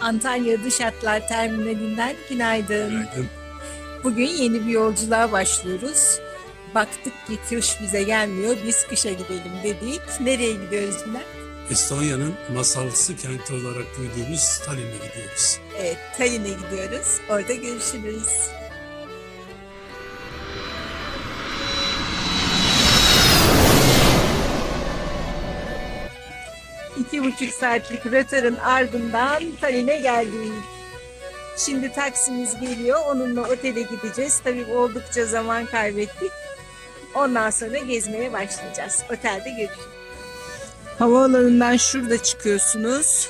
Antalya Dış Hatlar Terminalinden günaydın. Günaydın. Bugün yeni bir yolculuğa başlıyoruz. Baktık ki kış bize gelmiyor, biz kışa gidelim dedik. Nereye gidiyoruz Bilal? Estonya'nın masalsı kenti olarak duyduğumuz Tallinn'e gidiyoruz. Evet, Tallinn'e gidiyoruz. Orada görüşürüz. İki buçuk saatlik rötarın ardından Tallinn'e geldik. Şimdi taksimiz geliyor. Onunla otele gideceğiz. Tabii oldukça zaman kaybettik. Ondan sonra gezmeye başlayacağız. Otelde görüşürüz. Havaalanından şurada çıkıyorsunuz.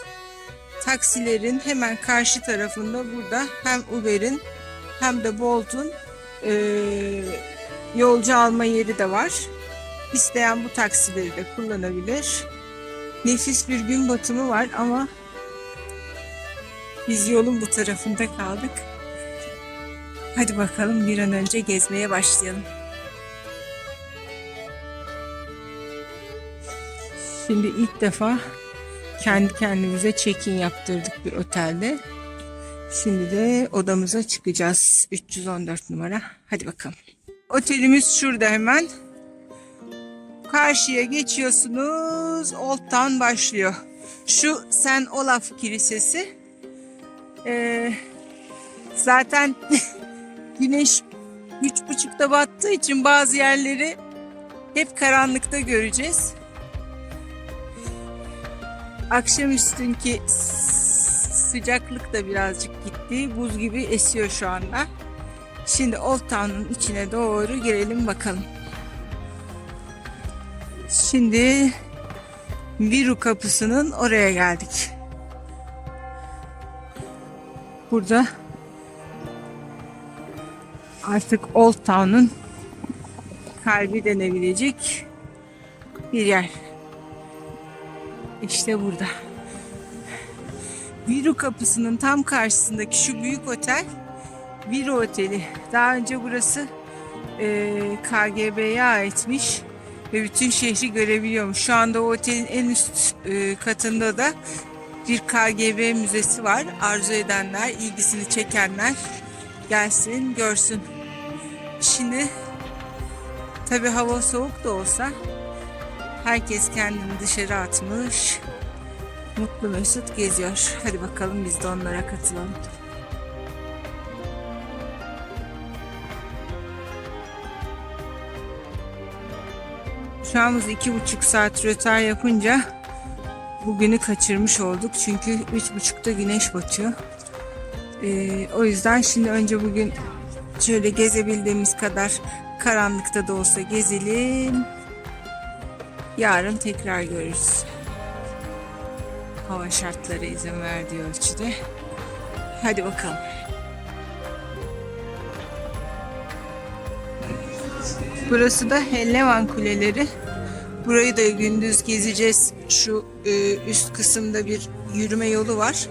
Taksilerin hemen karşı tarafında burada hem Uber'in hem de Bolt'un yolcu alma yeri de var. İsteyen bu taksileri de kullanabilir. Nefis bir gün batımı var ama biz yolun bu tarafında kaldık. Hadi bakalım bir an önce gezmeye başlayalım. Şimdi ilk defa kendi kendimize check-in yaptırdık bir otelde. Şimdi de odamıza çıkacağız. 314 numara. Hadi bakalım. Otelimiz şurada hemen. Karşıya geçiyorsunuz. Old Town başlıyor. Şu St. Olaf Kilisesi. Zaten güneş 3.30'da battığı için bazı yerleri hep karanlıkta göreceğiz. Akşamüstünkü sıcaklık da birazcık gitti. Buz gibi esiyor şu anda. Şimdi Old Town'un içine doğru girelim bakalım. Şimdi Viru kapısının oraya geldik. Burada artık Old Town'un kalbi denebilecek bir yer. İşte burada. Viru kapısının tam karşısındaki şu büyük otel Viru Oteli. Daha önce burası KGB'ye aitmiş ve bütün şehri görebiliyormuş. Şu anda o otelin en üst katında da bir KGB müzesi var. Arzu edenler, ilgisini çekenler gelsin, görsün. Şimdi tabii hava soğuk da olsa herkes kendini dışarı atmış. Mutlu mesut geziyor. Hadi bakalım biz de onlara katılalım. Şu an biz 2,5 saat rötar yapınca bugünü kaçırmış olduk. Çünkü 3.30'da güneş batıyor. O yüzden şimdi önce bugün şöyle gezebildiğimiz kadar karanlıkta da olsa gezelim. Yarın tekrar görürüz. Hava şartları izin verdiği ölçüde. Hadi bakalım. Burası da Hellevan Kuleleri. Burayı da gündüz gezeceğiz. Şu üst kısımda bir yürüme yolu var.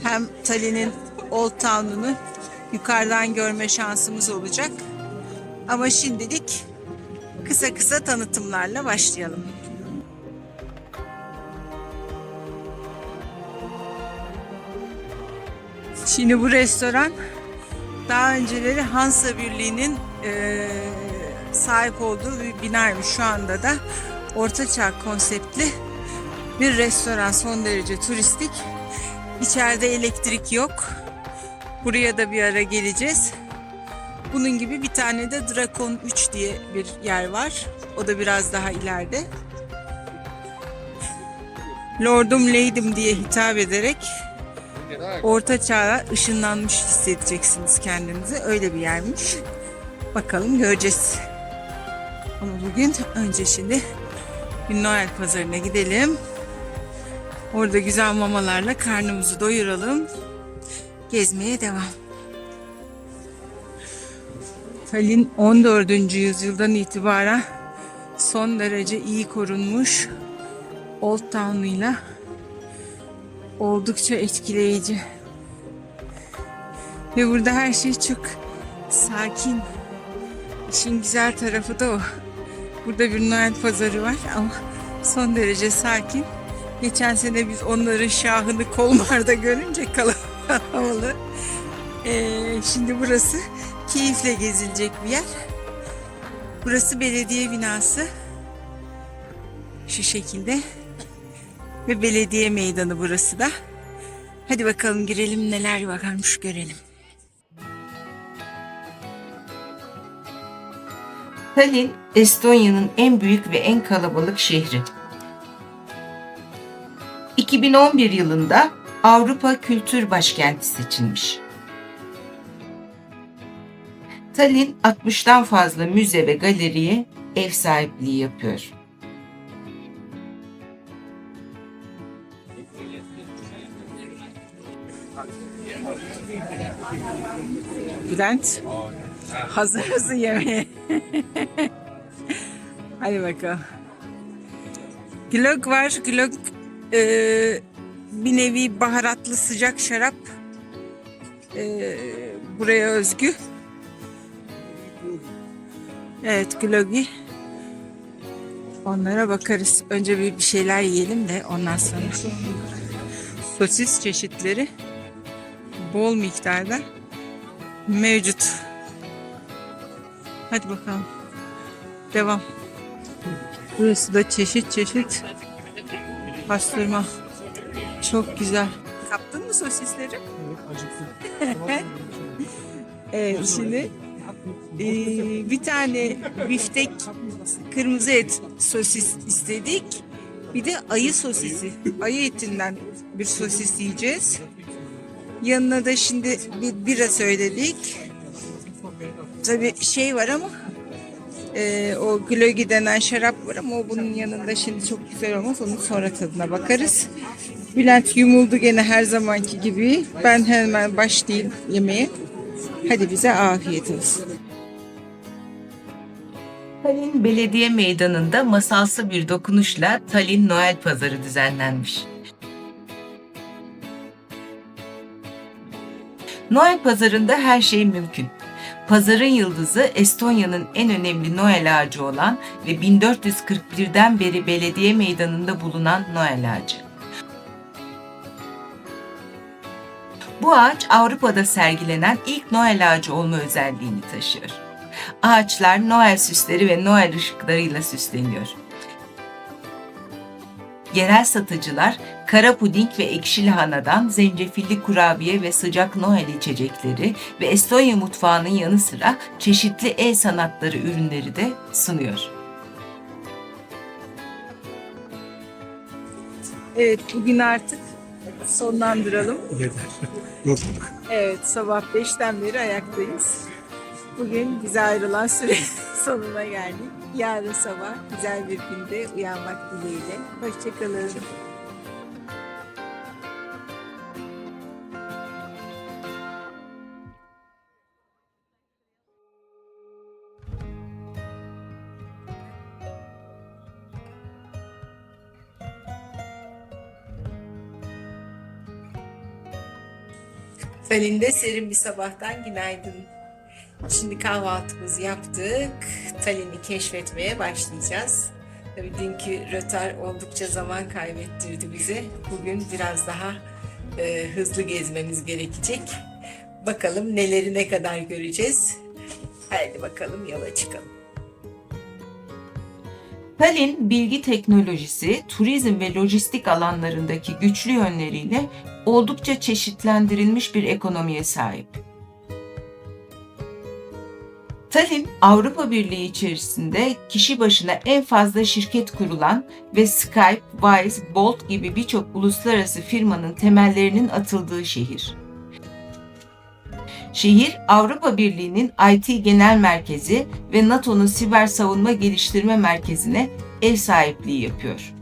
Hem Tallinn'in Old Town'unu yukarıdan görme şansımız olacak. Ama şimdilik kısa kısa tanıtımlarla başlayalım. Şimdi bu restoran daha önceleri Hansa Birliği'nin sahip olduğu bir binaymış. Şu anda da ortaçağ konseptli bir restoran, son derece turistik. İçeride elektrik yok. Buraya da bir ara geleceğiz. Bunun gibi bir tane de Drakon 3 diye bir yer var. O da biraz daha ileride. Lordum Lady'm diye hitap ederek Orta Çağ'a ışınlanmış hissedeceksiniz kendinizi. Öyle bir yermiş. Bakalım göreceğiz. Ama bugün önce şimdi bir Noel pazarına gidelim. Orada güzel mamalarla karnımızı doyuralım. Gezmeye devam. Tallinn 14. yüzyıldan itibaren son derece iyi korunmuş Old Town'uyla oldukça etkileyici. Ve burada her şey çok sakin. İşin güzel tarafı da o. Burada bir Noel pazarı var ama son derece sakin Geçen sene biz onların şahını Kolmar'da görünce havalı. Şimdi burası keyifle gezilecek bir yer. Burası belediye binası. Şu şekilde. Ve belediye meydanı burası da. Hadi bakalım girelim, neler varmış görelim. Tallinn, Estonya'nın en büyük ve en kalabalık şehri. 2011 yılında Avrupa Kültür Başkenti seçilmiş. Tallinn 60'tan fazla müze ve galeriye ev sahipliği yapıyor. Bülent, hazır yemeğe. Hadi bakalım. Glögg var. Glögg bir nevi baharatlı sıcak şarap. Buraya özgü. Evet, glöggi. Onlara bakarız. Önce bir şeyler yiyelim de ondan sonra. Sosis çeşitleri bol miktarda mevcut. Hadi bakalım. Devam. Burası da çeşit çeşit pastırma. Çok güzel. Kaptın mı sosisleri? Evet, şimdi bir tane biftek kırmızı et sosis istedik. Bir de ayı sosisi. Ayı etinden bir sosis yiyeceğiz. Yanına da şimdi bir bira söyledik. Tabii şey var ama o glögi denen şarap var ama o bunun yanında şimdi çok güzel olmaz. Onun sonra tadına bakarız. Bülent yumuldu gene her zamanki gibi. Ben hemen başlayayım yemeğe. Hadi bize afiyet olsun. Tallinn Belediye Meydanı'nda masalsı bir dokunuşla Tallinn Noel Pazarı düzenlenmiş. Noel Pazarı'nda her şey mümkün. Pazarın yıldızı Estonya'nın en önemli Noel ağacı olan ve 1441'den beri belediye meydanında bulunan Noel ağacı. Bu ağaç Avrupa'da sergilenen ilk Noel ağacı olma özelliğini taşıyor. Ağaçlar Noel süsleri ve Noel ışıklarıyla süsleniyor. Yerel satıcılar kara puding ve ekşi lahanadan zencefilli kurabiye ve sıcak Noel içecekleri ve Estonya mutfağının yanı sıra çeşitli el sanatları ürünleri de sunuyor. Evet, bugün artık sonlandıralım. Yeter. Yok. Evet, sabah 5'ten beri ayaktayız. Bugün bize ayrılan süre sonuna geldik. Yarın sabah güzel bir günde uyanmak dileğiyle. Hoşçakalın. Tallinn'de serin bir sabahtan günaydın. Şimdi kahvaltımızı yaptık. Tallinn'i keşfetmeye başlayacağız. Tabii dünkü rötar oldukça zaman kaybettirdi bize. Bugün biraz daha hızlı gezmemiz gerekecek. Bakalım neleri ne kadar göreceğiz. Haydi bakalım yola çıkalım. Tallinn, bilgi teknolojisi, turizm ve lojistik alanlarındaki güçlü yönleriyle oldukça çeşitlendirilmiş bir ekonomiye sahip. Tallinn, Avrupa Birliği içerisinde kişi başına en fazla şirket kurulan ve Skype, Wise, Bolt gibi birçok uluslararası firmanın temellerinin atıldığı şehir. Şehir, Avrupa Birliği'nin IT Genel Merkezi ve NATO'nun Siber Savunma Geliştirme Merkezi'ne ev sahipliği yapıyor.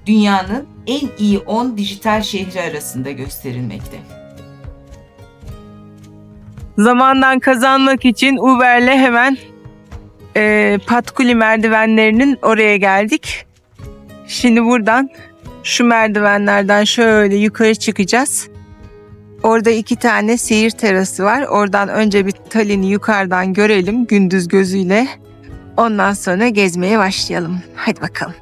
Dünyanın en iyi 10 dijital şehri arasında gösterilmekte. Zamandan kazanmak için Uber'le hemen Patkuli merdivenlerinin oraya geldik. Şimdi buradan şu merdivenlerden şöyle yukarı çıkacağız. Orada 2 tane seyir terası var. Oradan önce bir Tallinn'i yukarıdan görelim gündüz gözüyle. Ondan sonra gezmeye başlayalım. Hadi bakalım.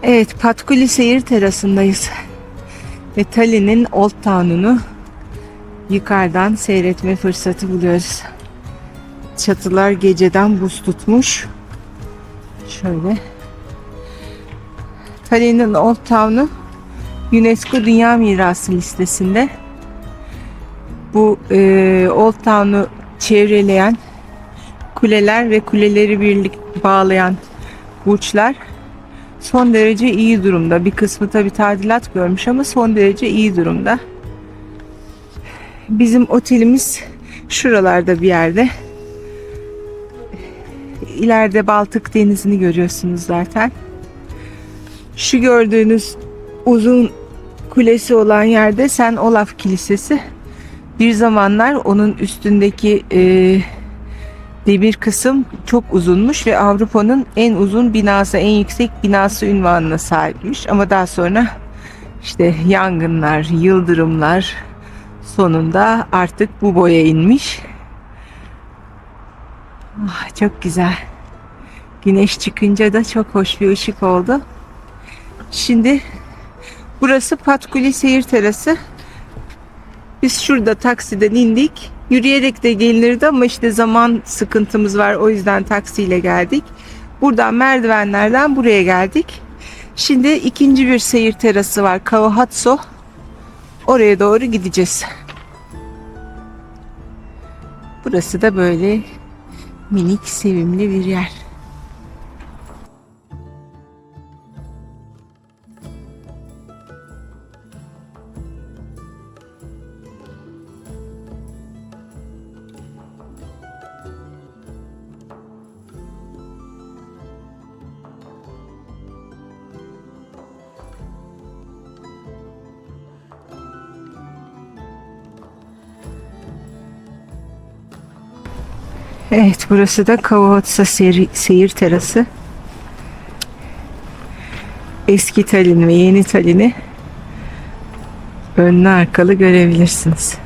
Evet, Patkuli Seyir Terası'ndayız. Ve Tallinn'in Old Town'unu yukarıdan seyretme fırsatı buluyoruz. Çatılar geceden buz tutmuş. Şöyle. Tallinn'in Old Town'u UNESCO Dünya Mirası listesinde. Bu Old Town'u çevreleyen kuleler ve kuleleri bağlayan burçlar son derece iyi durumda. Bir kısmı tabii tadilat görmüş ama son derece iyi durumda. Bizim otelimiz şuralarda bir yerde. İleride Baltık Denizi'ni görüyorsunuz zaten. Şu gördüğünüz uzun kulesi olan yerde St. Olaf Kilisesi. Bir zamanlar onun üstündeki demir kısım çok uzunmuş ve Avrupa'nın en uzun binası, en yüksek binası unvanına sahipmiş. Ama daha sonra işte yangınlar, yıldırımlar sonunda artık bu boya inmiş. Ah, çok güzel. Güneş çıkınca da çok hoş bir ışık oldu. Şimdi burası Patkuli Seyir Terası. Biz şurada taksiden indik. Yürüyerek de gelinirdi ama işte zaman sıkıntımız var. O yüzden taksiyle geldik. Buradan merdivenlerden buraya geldik. Şimdi ikinci bir seyir terası var. Kauhatso. Oraya doğru gideceğiz. Burası da böyle minik, sevimli bir yer. Evet, burası da Kauhatso Seyir Terası. Eski Tallinn ve yeni Tallinn'i önlü arkalı görebilirsiniz.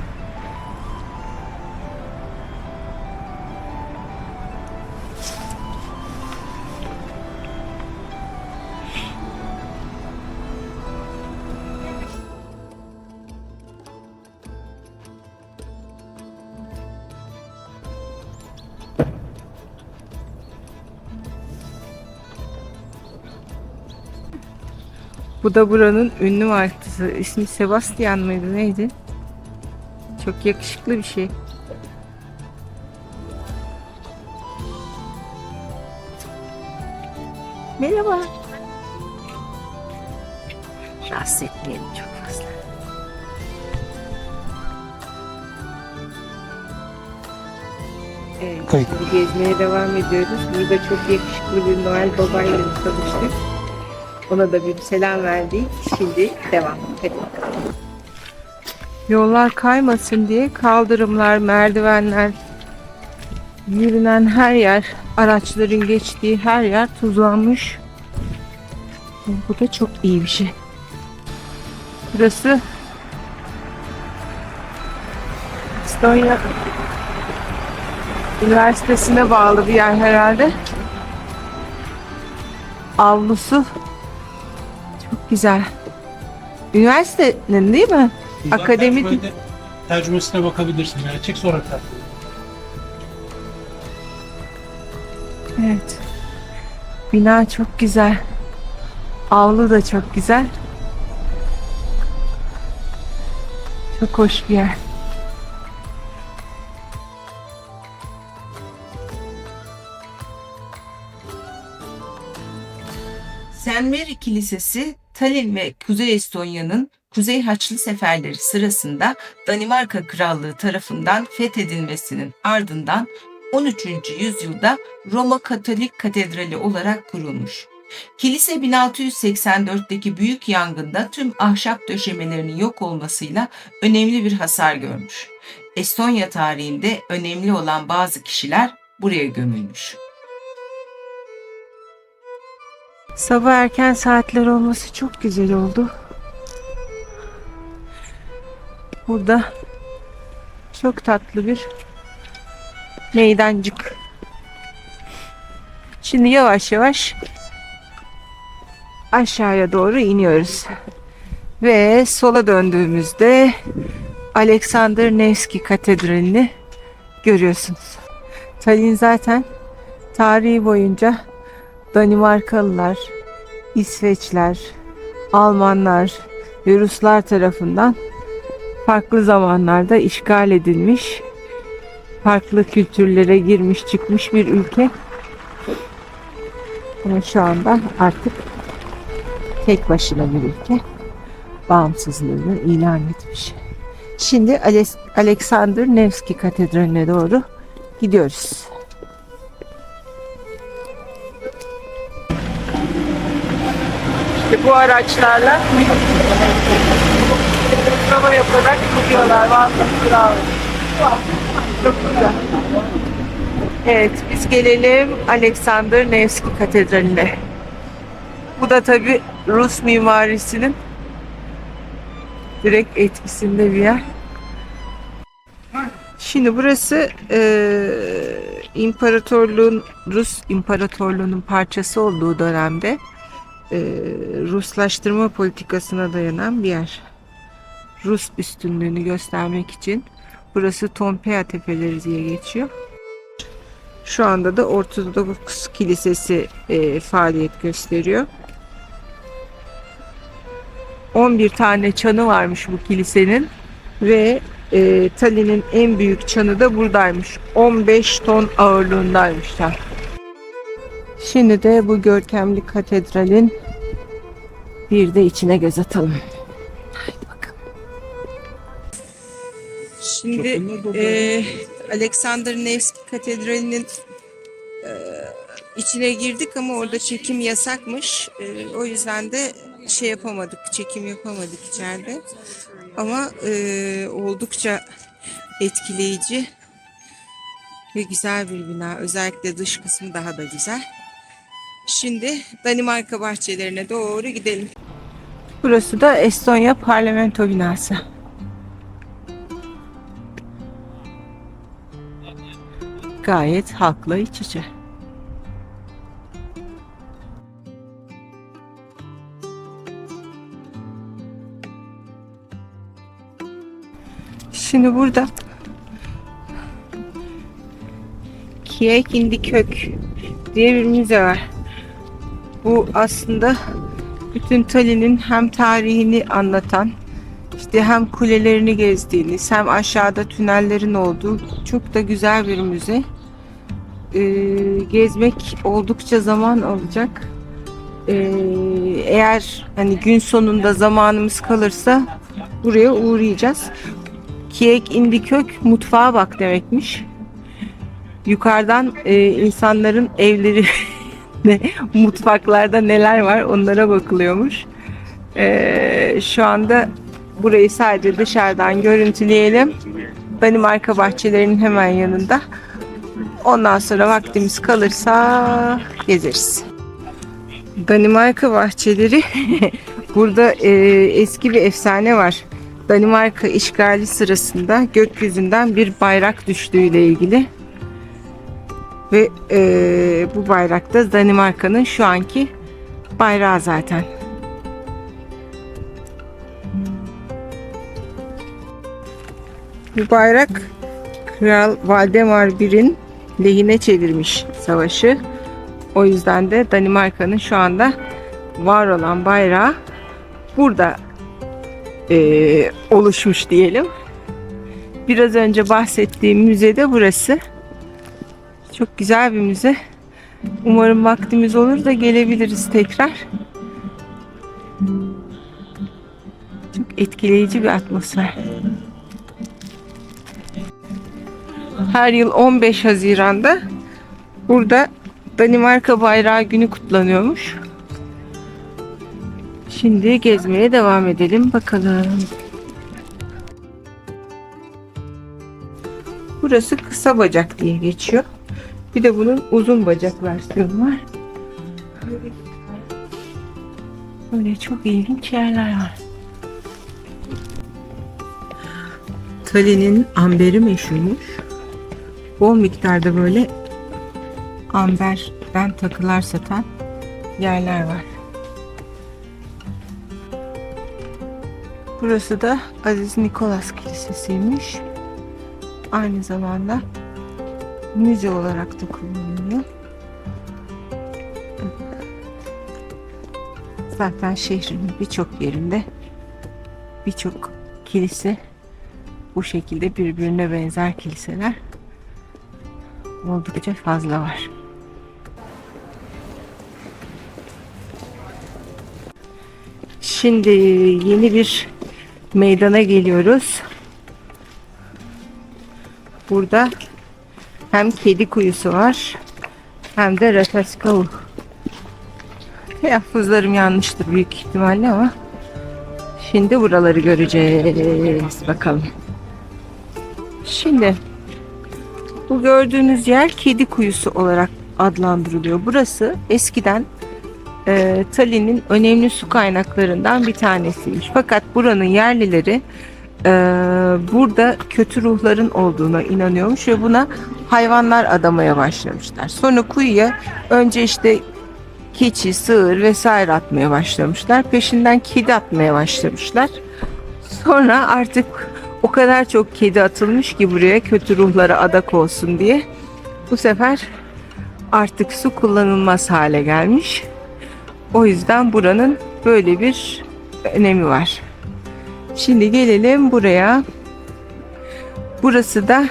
Bu da buranın ünlü martısı. İsmi Sebastian mıydı, neydi? Çok yakışıklı bir şey. Merhaba. Rahatsız etmeyelim çok fazla. Evet, şimdi gezmeye devam ediyoruz. Burada çok yakışıklı bir Noel babayla tanıştık. Ona da bir selam verdik. Şimdi devam. Hadi bakalım. Yollar kaymasın diye kaldırımlar, merdivenler, yürünen her yer, araçların geçtiği her yer tuzlanmış. Bu da çok iyi bir şey. Burası Estonya Üniversitesi'ne bağlı bir yer herhalde. Avlusu çok güzel. Üniversitenin değil mi? Akademik. Tercümesine bakabilirsin. Yani çek sonra tercüme. Evet. Bina çok güzel. Avlu da çok güzel. Çok hoş bir yer. St. Mary Kilisesi, Tallinn ve Kuzey Estonya'nın Kuzey Haçlı seferleri sırasında Danimarka Krallığı tarafından fethedilmesinin ardından 13. yüzyılda Roma Katolik Katedrali olarak kurulmuş. Kilise 1684'teki büyük yangında tüm ahşap döşemelerinin yok olmasıyla önemli bir hasar görmüş. Estonya tarihinde önemli olan bazı kişiler buraya gömülmüş. Sabah erken saatler olması çok güzel oldu. Burada çok tatlı bir meydancık. Şimdi yavaş yavaş aşağıya doğru iniyoruz. Ve sola döndüğümüzde Alexander Nevski Katedrali'ni görüyorsunuz. Tallinn zaten tarihi boyunca Danimarkalılar, İsveçler, Almanlar ve Ruslar tarafından farklı zamanlarda işgal edilmiş, farklı kültürlere girmiş çıkmış bir ülke. Ama şu anda artık tek başına bir ülke bağımsızlığını ilan etmiş. Şimdi Alexander Nevski Katedrali'ne doğru gidiyoruz. İşte bu araçlarla prova yaparak gidiyorlar. Vallahi bravo. Çok güzel. Evet, biz gelelim Alexander Nevski Katedrali'ne. Bu da tabii Rus mimarisinin direkt etkisinde bir yer. Şimdi burası Rus İmparatorluğu'nun parçası olduğu dönemde Ruslaştırma politikasına dayanan bir yer. Rus üstünlüğünü göstermek için burası Tompea Tepeleri diye geçiyor. Şu anda da Ortodoks Kilisesi faaliyet gösteriyor. 11 tane çanı varmış bu kilisenin ve Tallinn'in en büyük çanı da buradaymış. 15 ton ağırlığındaymış. Şimdi de bu görkemli katedralin bir de içine göz atalım. Haydi bakalım. Şimdi Alexander Nevski Katedrali'nin içine girdik ama orada çekim yasakmış. O yüzden de çekim yapamadık içeride. Ama oldukça etkileyici ve güzel bir bina. Özellikle dış kısmı daha da güzel. Şimdi Danimarka bahçelerine doğru gidelim. Burası da Estonya Parlamento binası. Gayet halkla iç içe. Şimdi burada Kieik Indikök diye bir müze var. Bu aslında bütün Tallinn'in hem tarihini anlatan, işte hem kulelerini gezdiğiniz, hem aşağıda tünellerin olduğu çok da güzel bir müze. Gezmek oldukça zaman alacak. Eğer hani gün sonunda zamanımız kalırsa buraya uğrayacağız. Kieik Indikök mutfağa bak demekmiş. Yukarıdan insanların evleri mutfaklarda neler var onlara bakılıyormuş. Şu anda burayı sadece dışarıdan görüntüleyelim. Danimarka bahçelerinin hemen yanında. Ondan sonra vaktimiz kalırsa gezeriz. Danimarka bahçeleri burada eski bir efsane var. Danimarka işgali sırasında gökyüzünden bir bayrak düştüğüyle ilgili. Ve bu bayrak da Danimarka'nın şu anki bayrağı zaten. Bu bayrak Kral Valdemar I'nin lehine çevirmiş savaşı. O yüzden de Danimarka'nın şu anda var olan bayrağı burada oluşmuş diyelim. Biraz önce bahsettiğim müze de burası. Çok güzel bir müze. Umarım vaktimiz olur da gelebiliriz tekrar. Çok etkileyici bir atmosfer. Her yıl 15 Haziran'da burada Danimarka Bayrağı Günü kutlanıyormuş. Şimdi gezmeye devam edelim bakalım. Burası kısa bacak diye geçiyor. Bir de bunun uzun bacak versiyonu var. Böyle çok ilginç yerler var. Tallinn'in amberi meşhurmuş. Bol miktarda böyle amberden takılar satan yerler var. Burası da Aziz Nikolas Kilisesi'ymiş. Aynı zamanda müze olarak da kullanılıyor. Zaten şehrin birçok yerinde birçok kilise bu şekilde birbirine benzer kiliseler oldukça fazla var. Şimdi yeni bir meydana geliyoruz. Burada hem kedi kuyusu var hem de Rataskau. Telaffuzlarım yanlıştır büyük ihtimalle ama şimdi buraları göreceğiz. Bakalım. Şimdi bu gördüğünüz yer kedi kuyusu olarak adlandırılıyor. Burası eskiden Tallinn'in önemli su kaynaklarından bir tanesiymiş. Fakat buranın yerlileri burada kötü ruhların olduğuna inanıyormuş ve buna hayvanlar adamaya başlamışlar. Sonra kuyuya önce işte keçi, sığır vesaire atmaya başlamışlar. Peşinden kedi atmaya başlamışlar. Sonra artık o kadar çok kedi atılmış ki buraya kötü ruhlara adak olsun diye. Bu sefer artık su kullanılmaz hale gelmiş. O yüzden buranın böyle bir önemi var. Şimdi gelelim buraya. Burası da,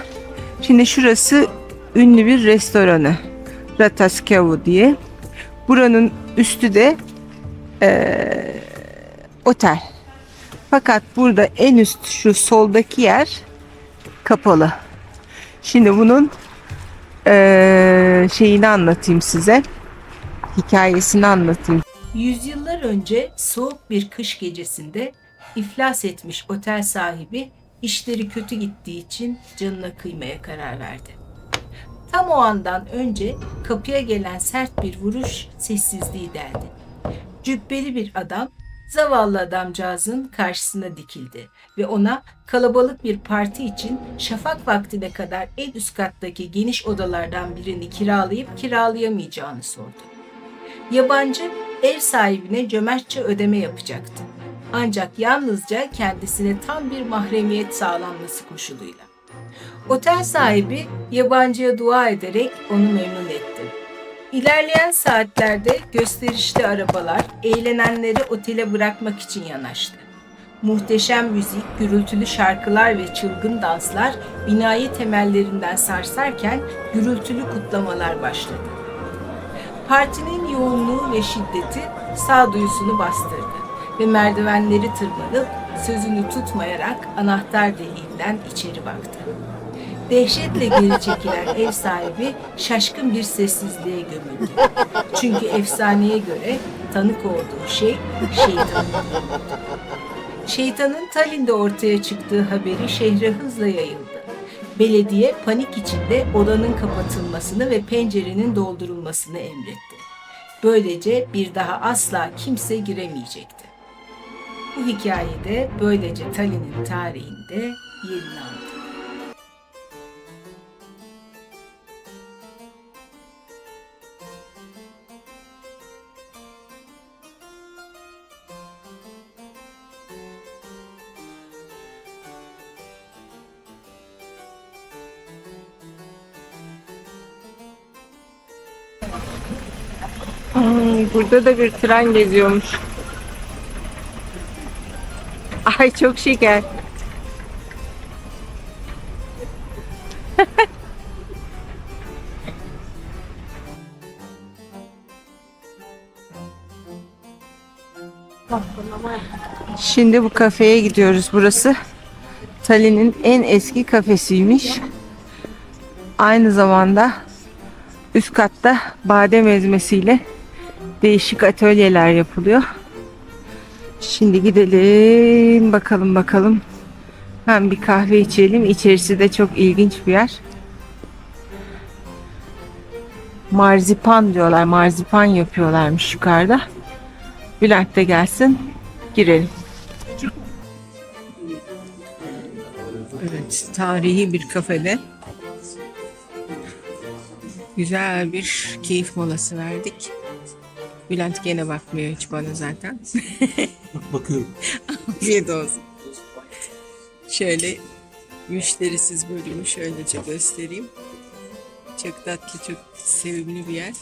şimdi şurası ünlü bir restoranı. Rataskau diye. Buranın üstü de otel. Fakat burada en üst şu soldaki yer kapalı. Şimdi bunun şeyini anlatayım size. Hikayesini anlatayım. Yüzyıllar önce soğuk bir kış gecesinde iflas etmiş otel sahibi işleri kötü gittiği için canına kıymaya karar verdi. Tam o andan önce kapıya gelen sert bir vuruş sessizliği deldi. Cübbeli bir adam zavallı adamcağızın karşısına dikildi ve ona kalabalık bir parti için şafak vaktine kadar en üst kattaki geniş odalardan birini kiralayıp kiralayamayacağını sordu. Yabancı ev sahibine cömertçe ödeme yapacaktı. Ancak yalnızca kendisine tam bir mahremiyet sağlanması koşuluyla. Otel sahibi yabancıya dua ederek onu memnun etti. İlerleyen saatlerde gösterişli arabalar eğlenenleri otele bırakmak için yanaştı. Muhteşem müzik, gürültülü şarkılar ve çılgın danslar binayı temellerinden sarsarken gürültülü kutlamalar başladı. Partinin yoğunluğu ve şiddeti sağduyusunu bastırdı ve merdivenleri tırmanıp sözünü tutmayarak anahtar deliğinden içeri baktı. Dehşetle geri çekilen ev sahibi şaşkın bir sessizliğe gömüldü. Çünkü efsaneye göre tanık olduğu şey şeytanın. Şeytanın Tallinn'de ortaya çıktığı haberi şehre hızla yayıldı. Belediye panik içinde odanın kapatılmasını ve pencerenin doldurulmasını emretti. Böylece bir daha asla kimse giremeyecekti. Bu hikayede böylece Tallinn'in tarihinde yerini aldı. Burada da bir tren geziyormuş. Ay çok şeker. Şimdi bu kafeye gidiyoruz. Burası Tallinn'in en eski kafesiymiş. Aynı zamanda üst katta badem ezmesiyle değişik atölyeler yapılıyor. Şimdi gidelim bakalım. Hem bir kahve içelim. İçerisi de çok ilginç bir yer. Marzipan diyorlar. Marzipan yapıyorlarmış yukarıda. Bülent de gelsin. Girelim. Evet, tarihi bir kafede güzel bir keyif molası verdik. Bülent gene bakmıyor hiç bana zaten. Bakıyorum. Afiyet olsun. Şöyle müşterisiz bölümü şöylece göstereyim. Çok tatlı, çok sevimli bir yer.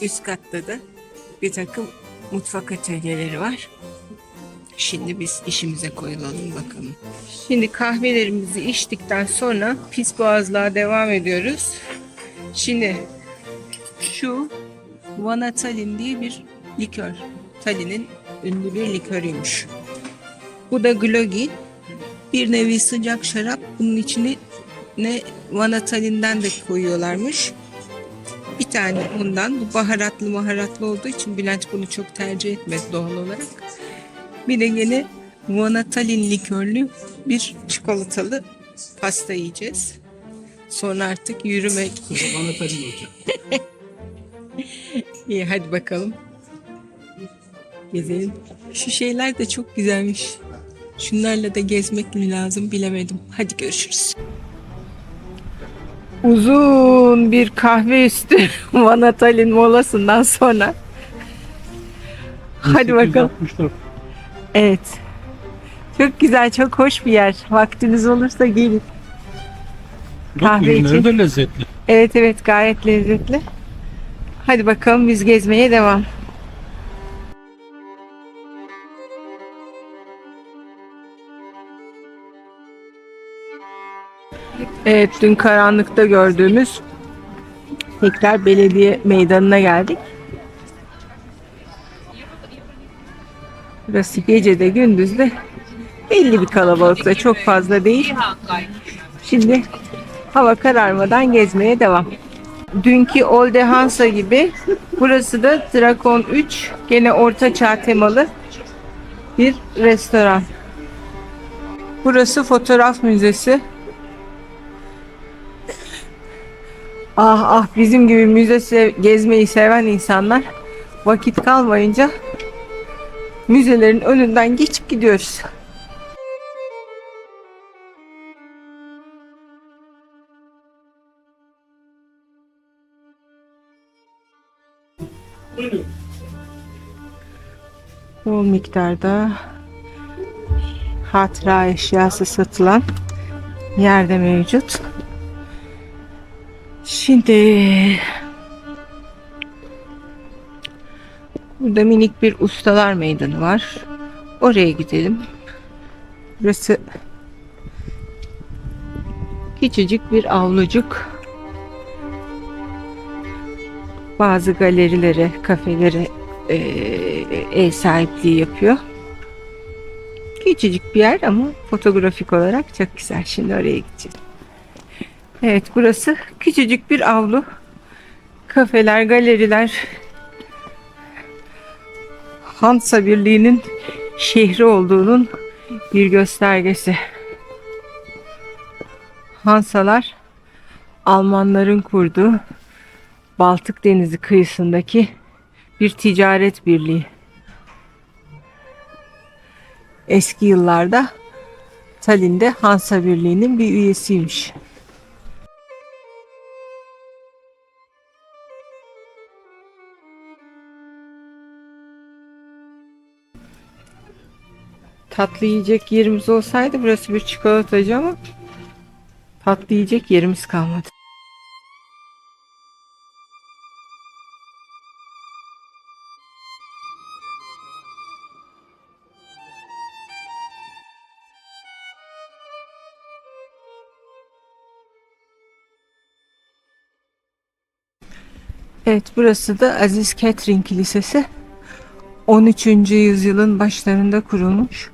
Üst katta da bir takım mutfak atölyeleri var. Şimdi biz işimize koyulalım bakalım. Şimdi kahvelerimizi içtikten sonra pis boğazlığa devam ediyoruz. Şimdi şu Vana Tallinn diye bir likör. Tallinn'in ünlü bir likörüymüş. Bu da Glogi. Bir nevi sıcak şarap. Bunun içine ne Vana Tallinn'den de koyuyorlarmış. Bir tane ondan. Bu baharatlı olduğu için Bülent bunu çok tercih etmez doğal olarak. Bir de yine Vana Tallinn likörlü bir çikolatalı pasta yiyeceğiz. Sonra artık yürümek. Bana Tallinn olacak. İyi hadi bakalım. Gezelim. Şu şeyler de çok güzelmiş. Şunlarla da gezmek mi lazım bilemedim. Hadi görüşürüz. Uzun bir kahve üstü Vana Tallinn molasından sonra. Hadi bakalım. 1864. Evet. Çok güzel, çok hoş bir yer. Vaktiniz olursa gelin. Kahve Ürünleri için. de lezzetli. Evet gayet lezzetli. Hadi bakalım biz gezmeye devam. Evet dün karanlıkta gördüğümüz tekrar belediye meydanına geldik. Burası gecede gündüzde belli bir kalabalıkta çok fazla değil. Şimdi hava kararmadan gezmeye devam. Dünkü Olde Hansa gibi burası da Drakon 3 gene orta çağ temalı bir restoran. Burası fotoğraf müzesi. Ah bizim gibi müze gezmeyi seven insanlar vakit kalmayınca müzelerin önünden geçip gidiyoruz. Bol miktarda hatıra eşyası satılan yerde mevcut. Şimdi burada minik bir ustalar meydanı var. Oraya gidelim. Burası küçücük bir avlucuk. Bazı galerilere, kafelere ev sahipliği yapıyor. Küçücük bir yer ama fotoğrafik olarak çok güzel. Şimdi oraya gideceğiz. Evet burası küçücük bir avlu. Kafeler, galeriler. Hansa Birliği'nin şehri olduğunun bir göstergesi. Hansalar Almanların kurduğu Baltık Denizi kıyısındaki bir ticaret birliği. Eski yıllarda Tallinn'de Hansa Birliği'nin bir üyesiymiş. Tatlı yiyecek yerimiz olsaydı burası bir çikolatacı ama tatlı yiyecek yerimiz kalmadı. Evet burası da Aziz Catherine Kilisesi. 13. yüzyılın başlarında kurulmuş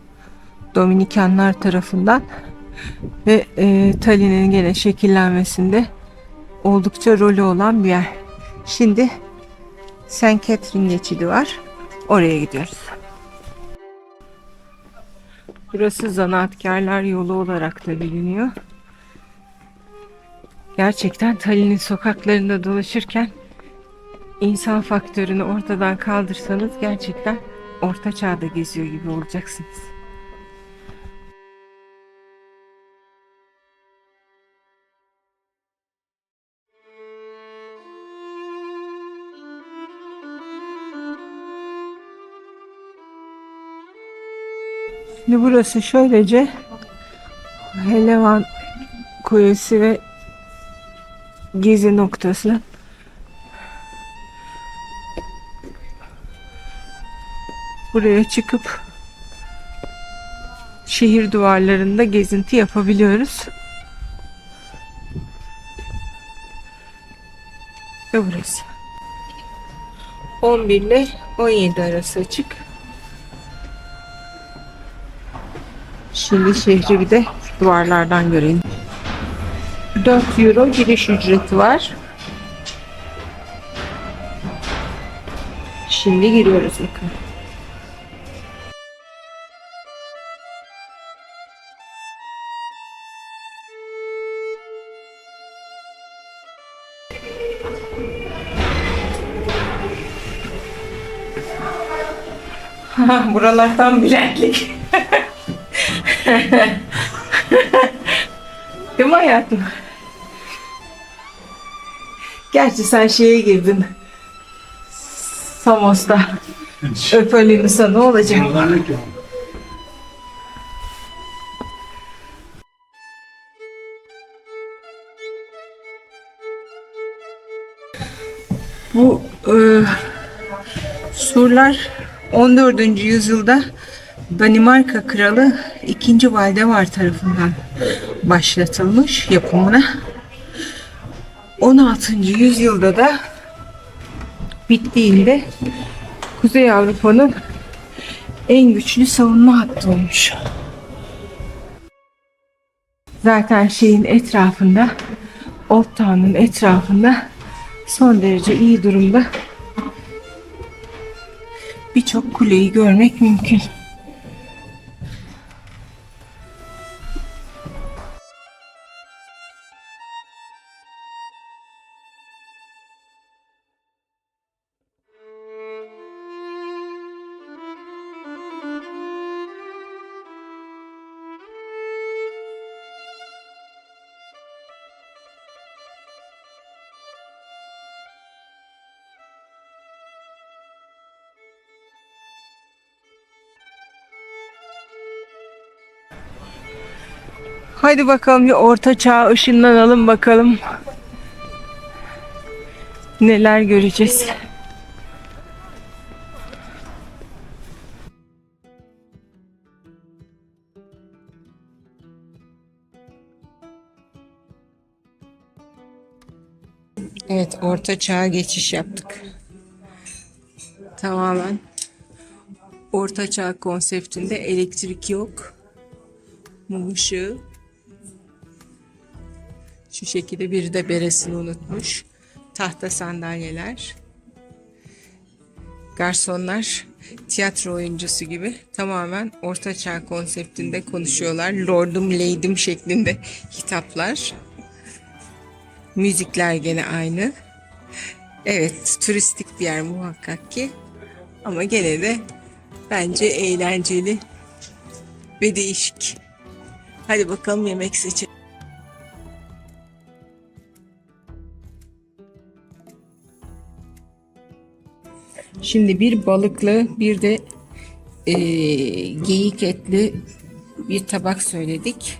Dominikanlar tarafından ve Tallinn'in gene şekillenmesinde oldukça rolü olan bir yer. Şimdi St. Catherine geçidi var. Oraya gidiyoruz. Burası Zanaatkarlar Yolu olarak da biliniyor. Gerçekten Tallinn'in sokaklarında dolaşırken insan faktörünü ortadan kaldırsanız gerçekten orta çağda geziyor gibi olacaksınız. Şimdi burası şöylece Helevan Kulesi ve gezi noktası. Buraya çıkıp şehir duvarlarında gezinti yapabiliyoruz. Ve burası. 11 ile 17 arası açık. Şimdi şehri bir de duvarlardan görelim. 4 euro giriş ücreti var. Şimdi giriyoruz bakın. Buralar tam bir renklik. Değil mi hayatım? Gerçi sen şeye girdin. Samos'ta. Öpölünüse ne olacak? Bu surlar 14. yüzyılda Danimarka Kralı 2. Valdemar tarafından başlatılmış yapımına. 16. yüzyılda da bittiğinde Kuzey Avrupa'nın en güçlü savunma hattı olmuş. Zaten şeyin etrafında, Old Town'un etrafında son derece iyi durumda birçok kuleyi görmek mümkün. Haydi bakalım bir orta çağ ışınlanalım bakalım. Neler göreceğiz. Evet, orta çağa geçiş yaptık. Tamamen orta çağ konseptinde elektrik yok. Mum ışığı. Şu şekilde biri de beresini unutmuş. Tahta sandalyeler. Garsonlar tiyatro oyuncusu gibi tamamen ortaçağ konseptinde konuşuyorlar. Lordum, lady'm şeklinde hitaplar. Müzikler gene aynı. Evet, turistik bir yer muhakkak ki. Ama gene de bence eğlenceli ve değişik. Hadi bakalım yemek seçelim. Şimdi bir balıklı bir de geyik etli bir tabak söyledik.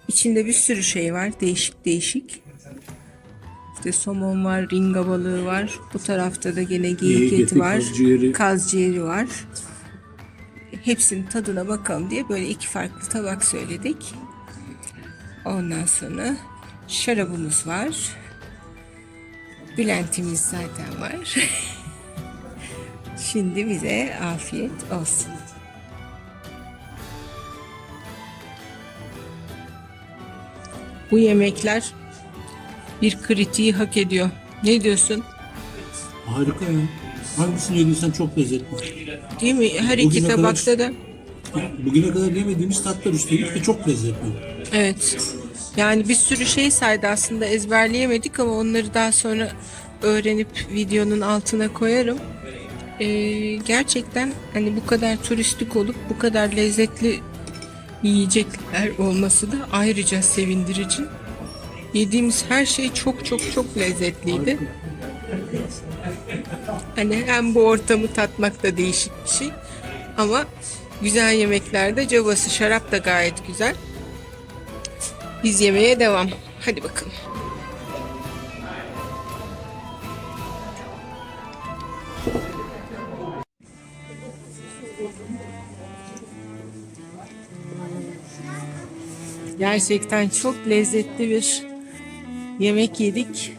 İçinde bir sürü şey var. Değişik değişik. İşte somon var, ringa balığı var. Bu tarafta da gene geyik eti var. Kaz ciğeri var. Hepsinin tadına bakalım diye böyle iki farklı tabak söyledik. Ondan sonra şarabımız var. Bülentimiz zaten var. Şimdi bize afiyet olsun. Bu yemekler bir kritiği hak ediyor. Ne diyorsun? Harika ya. Hangisini yediysen çok lezzetli. Değil mi? Her iki Bugüne tabakta da. Bugüne kadar yemediğimiz tatlar üstelik ve çok lezzetli. Evet. Yani bir sürü şey saydı aslında ezberleyemedik ama onları daha sonra öğrenip videonun altına koyarım. Gerçekten hani bu kadar turistik olup bu kadar lezzetli yiyecekler olması da ayrıca sevindirici. Yediğimiz her şey çok çok çok lezzetliydi. Hani hem bu ortamı tatmak da değişik bir şey ama Güzel yemeklerde cabası, şarap da gayet güzel. Biz yemeğe devam. Hadi bakalım. Gerçekten çok lezzetli bir yemek yedik.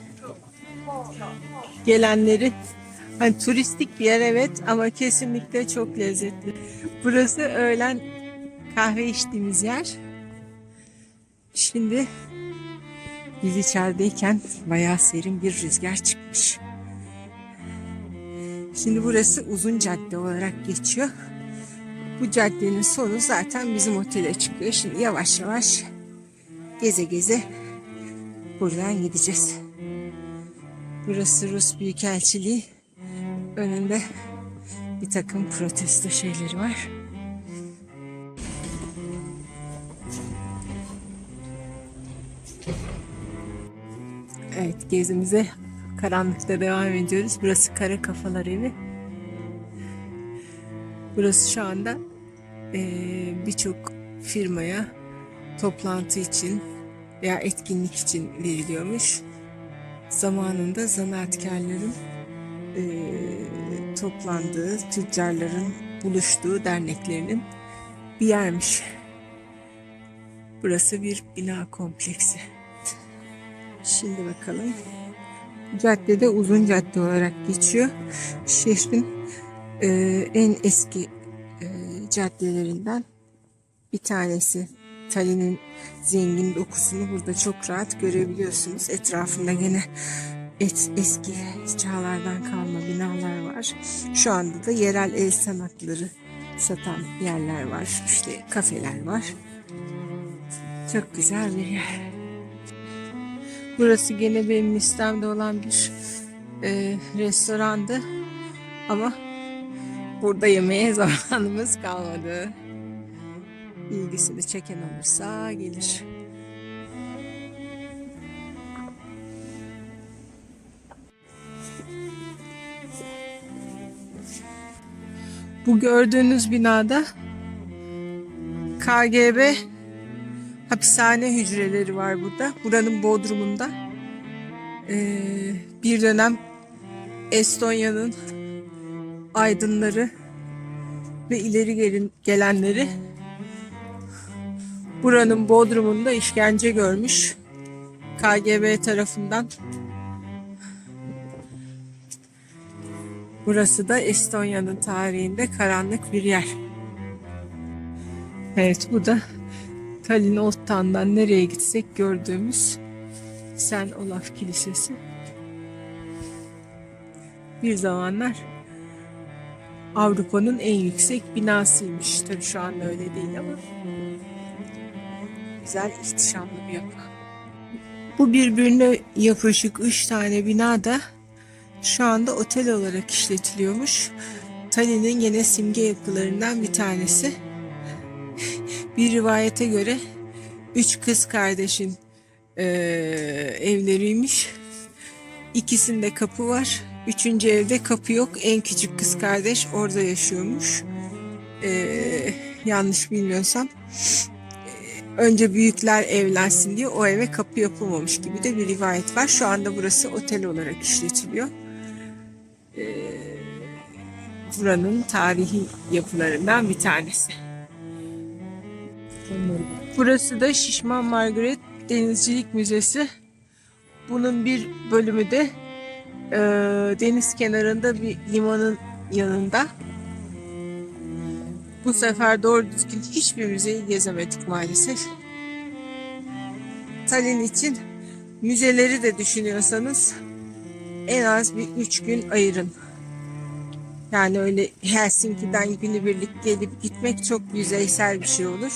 Gelenleri, hani turistik bir yer evet ama kesinlikle çok lezzetli. Burası öğlen kahve içtiğimiz yer. Şimdi biz içerideyken bayağı serin bir rüzgar çıkmış. Şimdi burası Uzun Cadde olarak geçiyor. Bu caddenin sonu zaten bizim otele çıkıyor. Şimdi yavaş yavaş geze geze buradan gideceğiz. Burası Rus Büyükelçiliği. Önünde bir takım protesto şeyleri var. Evet, gezimize karanlıkta devam ediyoruz. Burası Kara Kafalar Evi. Burası şu anda birçok firmaya toplantı için veya etkinlik için veriliyormuş. Zamanında zanaatkarların toplandığı, tüccarların buluştuğu derneklerinin bir yermiş. Burası bir bina kompleksi. Şimdi bakalım. Caddede Uzun Cadde olarak geçiyor. Şehrin en eski caddelerinden bir tanesi. Tallinn'in zengin dokusunu burada çok rahat görebiliyorsunuz. Etrafında gene eski çağlardan kalma binalar var. Şu anda da yerel el sanatları satan yerler var. İşte kafeler var. Çok güzel bir yer. Burası gene benim listemde olan bir restorandı. Ama burada yemeğe zamanımız kalmadı. İlgisini çeken olursa gelir. Bu gördüğünüz binada KGB hapishane hücreleri var burada. Buranın bodrumunda. Bir dönem Estonya'nın aydınları ve ileri gelenleri buranın bodrumunda işkence görmüş KGB tarafından. Burası da Estonya'nın tarihinde karanlık bir yer. Evet, bu da Tallinn Old Town'dan nereye gitsek gördüğümüz St. Olaf Kilisesi. Bir zamanlar Avrupa'nın en yüksek binasıymış. Tabii şu anda öyle değil ama güzel, ihtişamlı bir yapı. Bu birbirine yapışık 3 tane bina da şu anda otel olarak işletiliyormuş. Tallinn'in yine simge yapılarından bir tanesi. Bir rivayete göre 3 kız kardeşin evleriymiş. İkisinde kapı var. 3. evde kapı yok. En küçük kız kardeş orada yaşıyormuş. Yanlış bilmiyorsam. Önce büyükler evlensin diye o eve kapı yapılmamış gibi de bir rivayet var. Şu anda burası otel olarak işletiliyor. Buranın tarihi yapılarından bir tanesi. Burası da Şişman Margaret Denizcilik Müzesi. Bunun bir bölümü de deniz kenarında bir limanın yanında. Bu sefer doğru düzgün hiçbir müzeyi gezemedik maalesef. Tallinn için müzeleri de düşünüyorsanız en az bir 3 gün ayırın. Yani öyle Helsinki'den günübirlik gelip gitmek çok yüzeysel bir şey olur.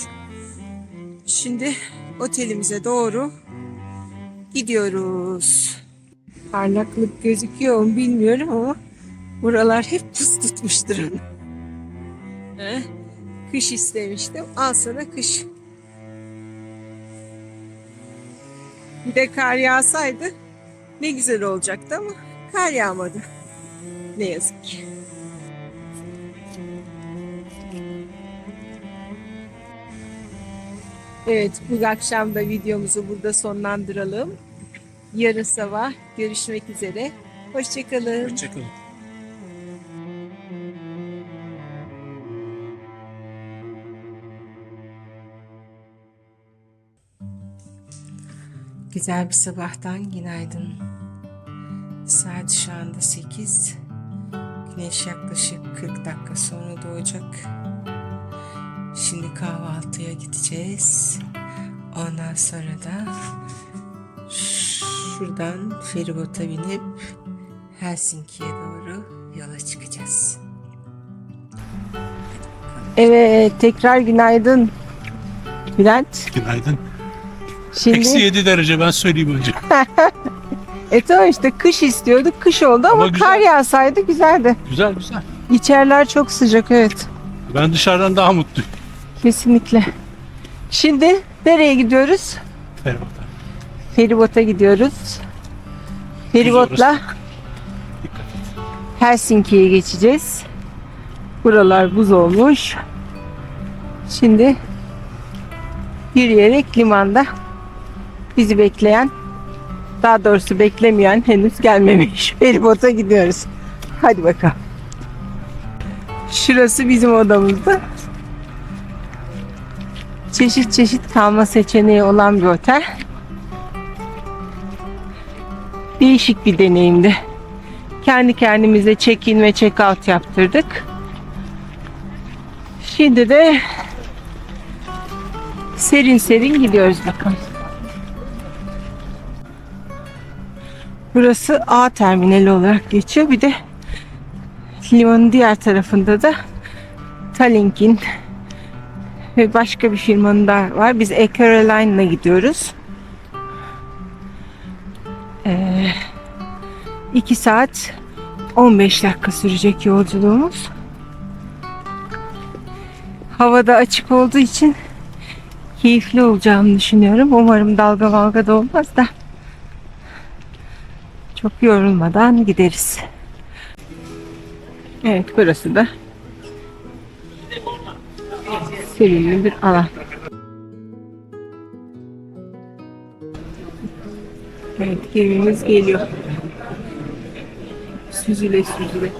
Şimdi otelimize doğru gidiyoruz. Parlaklık gözüküyor mu bilmiyorum ama buralar hep pus tutmuştur. Kış istemiştim. Al sana kış. Bir de kar yağsaydı ne güzel olacaktı ama kar yağmadı. Ne yazık ki. Evet, bu akşam da videomuzu burada sonlandıralım. Yarın sabah görüşmek üzere. Hoşçakalın. Hoşçakalın. Güzel bir sabahtan günaydın. Saat şu anda 8. Güneş yaklaşık 40 dakika sonra doğacak. Şimdi kahvaltıya gideceğiz. Ondan sonra da şuradan feribota binip Helsinki'ye doğru yola çıkacağız. Evet, tekrar günaydın Bülent. Günaydın. Şimdi Eksi 7 derece, ben söyleyeyim önce. tamam işte kış istiyorduk, kış oldu ama güzel. kar yağsaydı güzeldi. Güzel güzel. İçeriler çok sıcak, evet. Ben dışarıdan daha mutluyum. Kesinlikle. Şimdi nereye gidiyoruz? Feribota. Feribota gidiyoruz. Feribotla Dikkat et. Helsinki'ye geçeceğiz. Buralar buz olmuş. Şimdi yürüyerek limanda bizi bekleyen, daha doğrusu beklemeyen, henüz gelmemiş feribota gidiyoruz. Hadi bakalım. Şurası bizim odamızda. Çeşit çeşit kalma seçeneği olan bir otel. Değişik bir deneyimdi. Kendi kendimize check-in ve check-out yaptırdık. Şimdi de serin serin gidiyoruz bakalım. Burası A terminali olarak geçiyor. Bir de limanın diğer tarafında da Tallink'in ve başka bir firmanın da var. Biz Air Caroline'la gidiyoruz. 2 saat 15 dakika sürecek yolculuğumuz. Havada açık olduğu için keyifli olacağını düşünüyorum. Umarım dalga malga da olmaz da çok yorulmadan gideriz. Evet, burası da sevimli bir alan. Evet, gemimiz geliyor. Süzüle süzüle.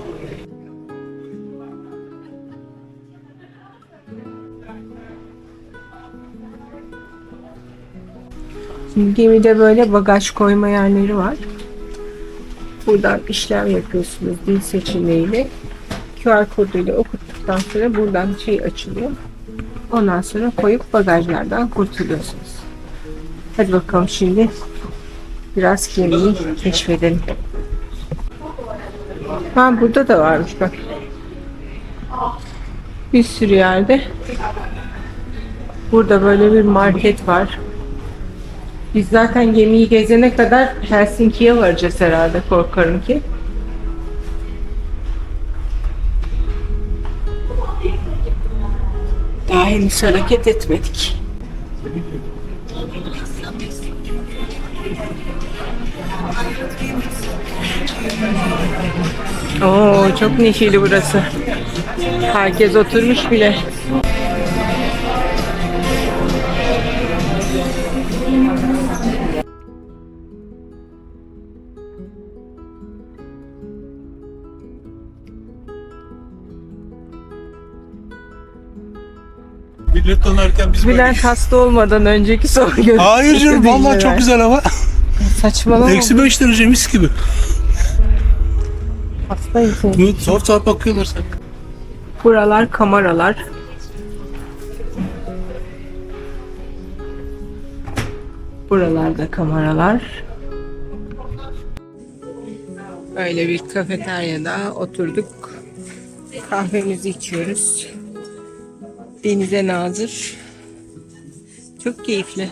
Şimdi gemide böyle bagaj koyma yerleri var. Buradan işlem yapıyorsunuz dil seçeneğiyle. QR koduyla okuttuktan sonra buradan şey açılıyor. Ondan sonra koyup bagajlardan kurtuluyorsunuz. Hadi bakalım şimdi biraz gemiyi keşfedelim. Ha, burada da varmış bak. Bir sürü yerde. Burada böyle bir market var. Biz zaten gemiyi gezene kadar Helsinki'ye varacağız herhalde, korkarım ki. Daha henüz hareket etmedik. Oo, çok neşeli burası. Herkes oturmuş bile. Millet donarken biz böyle... Bülent hasta olmadan önceki son görüntüsü. Hayır canım, vallahi çok güzel hava. Saçmalama. Eksi 5 derece, mis gibi. Hastayım seni. Bu tuhaf tuhaf bakıyorlar sen. Buralar kameralar. Buralarda kameralar. Öyle bir kafeteryada oturduk. Kahvemizi içiyoruz. Denize nazır. Çok keyifli.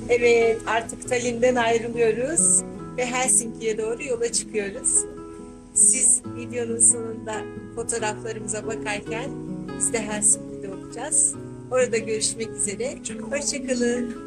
Evet, artık Tallinn'den ayrılıyoruz ve Helsinki'ye doğru yola çıkıyoruz. Siz videonun sonunda fotoğraflarımıza bakarken biz de Helsinki'de olacağız. Orada görüşmek üzere. Hoşçakalın.